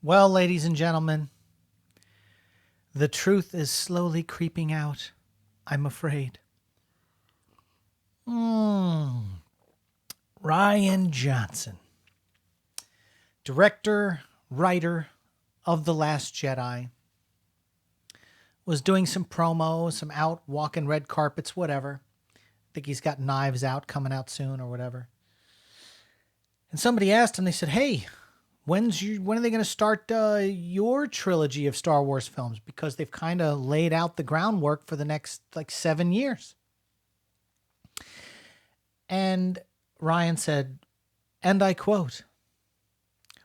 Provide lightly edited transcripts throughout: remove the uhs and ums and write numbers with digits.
Well, ladies and gentlemen, the truth is slowly creeping out, I'm afraid. Mm. Rian Johnson, director, writer of The Last Jedi, was doing some promo, some out walking red carpets, whatever. I think he's got Knives Out coming out soon or whatever. And somebody asked him, they said, hey, when are they going to start your trilogy of Star Wars films? Because they've kind of laid out the groundwork for the next 7 years. And Rian said, and I quote,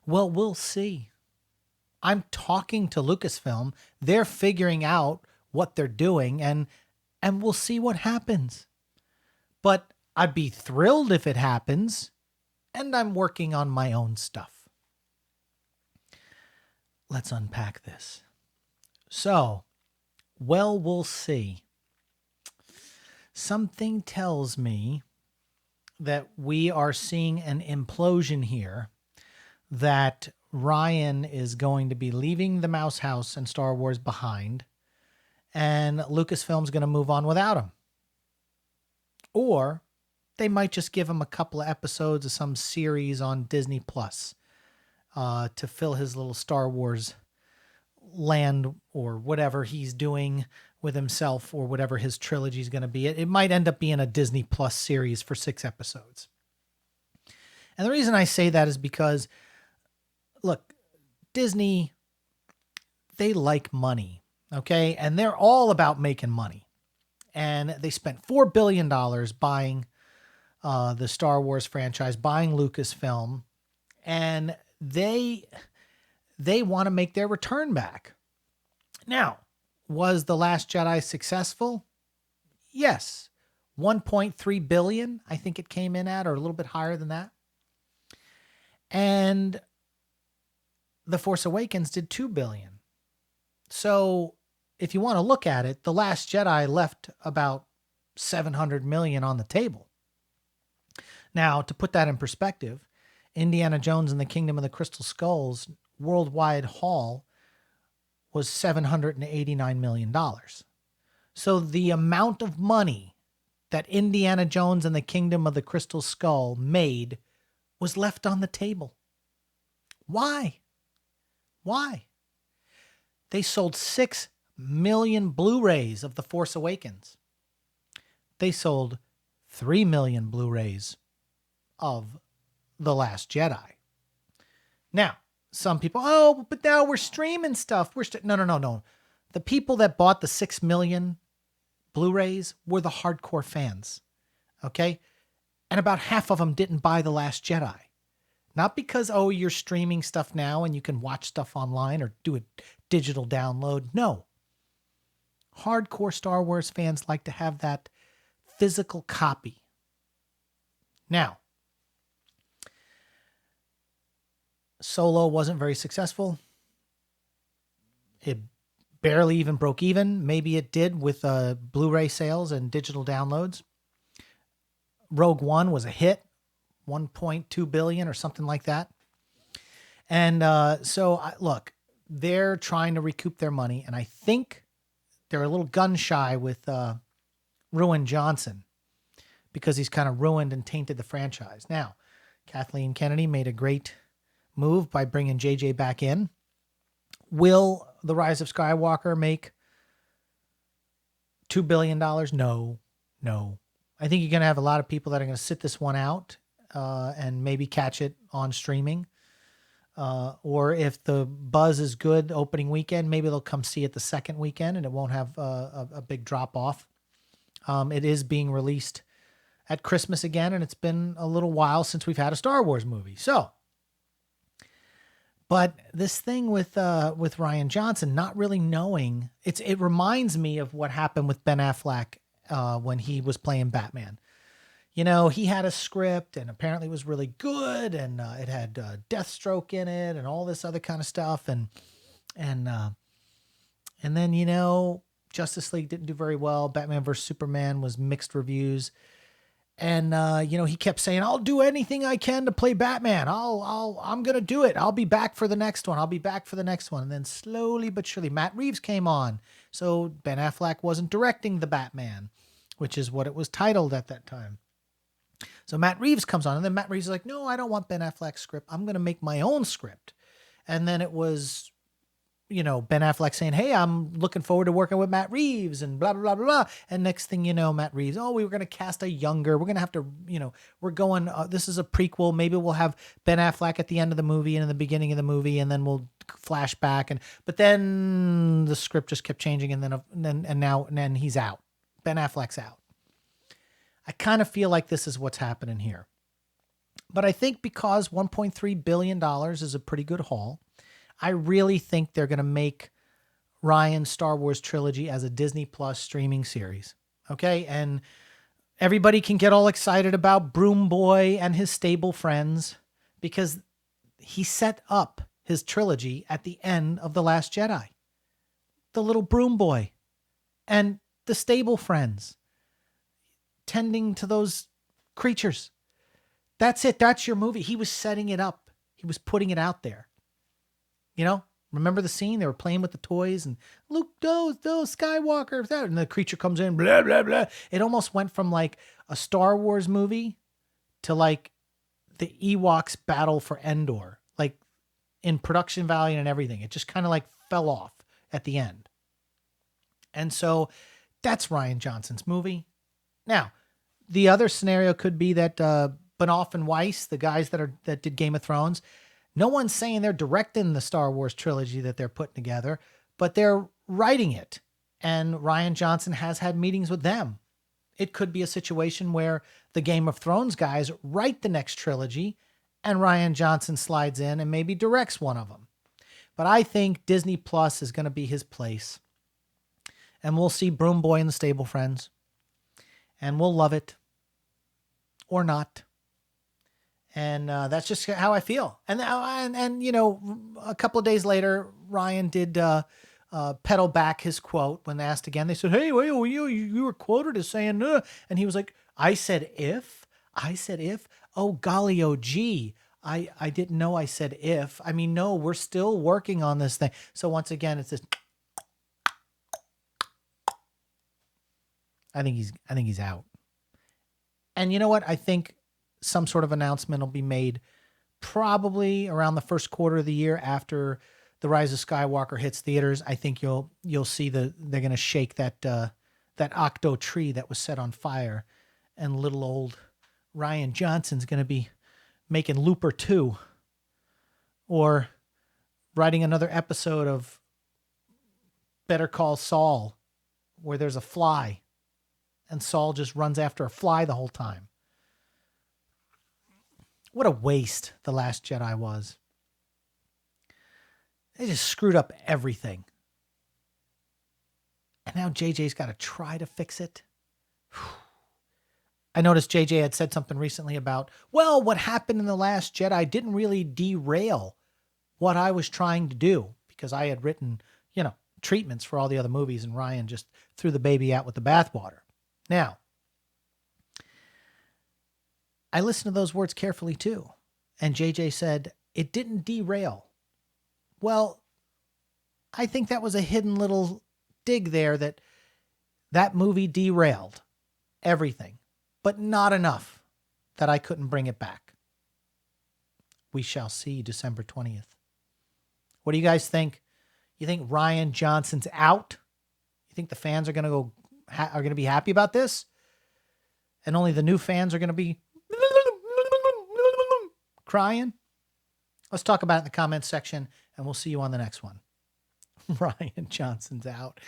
well, we'll see. I'm talking to Lucasfilm. They're figuring out what they're doing, and we'll see what happens. But I'd be thrilled if it happens, and I'm working on my own stuff. Let's unpack this. So, well, we'll see. Something tells me that we are seeing an implosion here, that Rian is going to be leaving the Mouse House and Star Wars behind, and Lucasfilm's going to move on without him. Or they might just give him a couple of episodes of some series on Disney Plus to fill his little Star Wars land or whatever he's doing with himself, or whatever his trilogy is going to be. It might end up being a Disney Plus series for 6 episodes. And the reason I say that is because, look, Disney, they like money, okay? And they're all about making money. And they spent $4 billion buying the Star Wars franchise, buying Lucasfilm, and they want to make their return back. Now, was The Last Jedi successful? Yes. 1.3 billion, I think it came in at, or a little bit higher than that. And The Force Awakens did 2 billion. So if you want to look at it, The Last Jedi left about 700 million on the table. Now, to put that in perspective, Indiana Jones and the Kingdom of the Crystal Skulls worldwide haul was $789 million. So the amount of money that Indiana Jones and the Kingdom of the Crystal Skull made was left on the table. Why? Why? They sold 6 million Blu-rays of The Force Awakens. They sold 3 million Blu-rays of The Last Jedi. Now, some people, oh, but now we're streaming stuff. No. The people that bought the 6 million Blu-rays were the hardcore fans, okay? And about half of them didn't buy The Last Jedi. Not because, oh, you're streaming stuff now and you can watch stuff online or do a digital download. No. Hardcore Star Wars fans like to have that physical copy. Now, Solo wasn't very successful. It barely even broke even. Maybe it did with Blu-ray sales and digital downloads. Rogue One was a hit, 1.2 billion or something like that. And look, they're trying to recoup their money, and I think they're a little gun shy with Rian Johnson because he's kind of ruined and tainted the franchise. Now, Kathleen Kennedy made a great move by bringing JJ back in. Will The Rise of Skywalker make $2 billion? No. I think you're going to have a lot of people that are going to sit this one out and maybe catch it on streaming. Or if the buzz is good opening weekend, maybe they'll come see it the second weekend and it won't have a big drop off. It is being released at Christmas again, and it's been a little while since we've had a Star Wars movie. So, but this thing with Rian Johnson not really knowing, it reminds me of what happened with Ben Affleck when he was playing Batman. You know, he had a script and apparently it was really good, and it had Deathstroke in it and all this other kind of stuff, and then, you know, Justice League didn't do very well. Batman vs Superman was mixed reviews, And, he kept saying, I'll do anything I can to play Batman. I'm going to do it. I'll be back for the next one. I'll be back for the next one. And then slowly but surely, Matt Reeves came on. So Ben Affleck wasn't directing the Batman, which is what it was titled at that time. So Matt Reeves comes on, and then Matt Reeves is like, no, I don't want Ben Affleck's script. I'm going to make my own script. And then it was, Ben Affleck saying, hey, I'm looking forward to working with Matt Reeves and blah, blah, blah, blah, blah. And next thing you know, Matt Reeves, we were going to cast we're going to have to, we're going, this is a prequel. Maybe we'll have Ben Affleck at the end of the movie and in the beginning of the movie, and then we'll flash back. But then the script just kept changing, and then he's out. Ben Affleck's out. I kind of feel like this is what's happening here. But I think because $1.3 billion is a pretty good haul, I really think they're going to make Rian's Star Wars trilogy as a Disney Plus streaming series. Okay? And everybody can get all excited about Broom Boy and his stable friends because he set up his trilogy at the end of The Last Jedi. The little Broom Boy and the stable friends tending to those creatures. That's it. That's your movie. He was setting it up. He was putting it out there. Remember the scene? They were playing with the toys and Luke, those Skywalker, that, and the creature comes in, blah, blah, blah. It almost went from like a Star Wars movie to like the Ewoks battle for Endor, like in production value and everything. It just kind of like fell off at the end. And so that's Rian Johnson's movie. Now, the other scenario could be that Benioff and Weiss, the guys that did Game of Thrones, no one's saying they're directing the Star Wars trilogy that they're putting together, but they're writing it. And Rian Johnson has had meetings with them. It could be a situation where the Game of Thrones guys write the next trilogy and Rian Johnson slides in and maybe directs one of them. But I think Disney Plus is going to be his place. And we'll see Broom Boy and the Stable Friends. And we'll love it. Or not. And that's just how I feel. And a couple of days later, Rian did pedal back his quote when asked again. They said, hey, well, you were quoted as saying, and he was like, I said if. Oh, golly, oh, gee. I didn't know I said if. I mean, no, we're still working on this thing. So once again, it's this. I think he's out. And you know what? I think some sort of announcement will be made probably around the first quarter of the year after The Rise of Skywalker hits theaters. I think you'll see they're going to shake that octo tree that was set on fire, and little old Rian Johnson's going to be making Looper 2 or writing another episode of Better Call Saul where there's a fly and Saul just runs after a fly the whole time. What a waste The Last Jedi was. They just screwed up everything. And now JJ's got to try to fix it. I noticed JJ had said something recently about, well, what happened in The Last Jedi didn't really derail what I was trying to do, because I had written, treatments for all the other movies, and Rian just threw the baby out with the bathwater. Now, I listened to those words carefully too. And JJ said, it didn't derail. Well, I think that was a hidden little dig there, that movie derailed everything, but not enough that I couldn't bring it back. We shall see December 20th. What do you guys think? You think Rian Johnson's out? You think the fans are going to be happy about this? And only the new fans are going to be crying? Let's talk about it in the comments section, and we'll see you on the next one. Rian Johnson's out.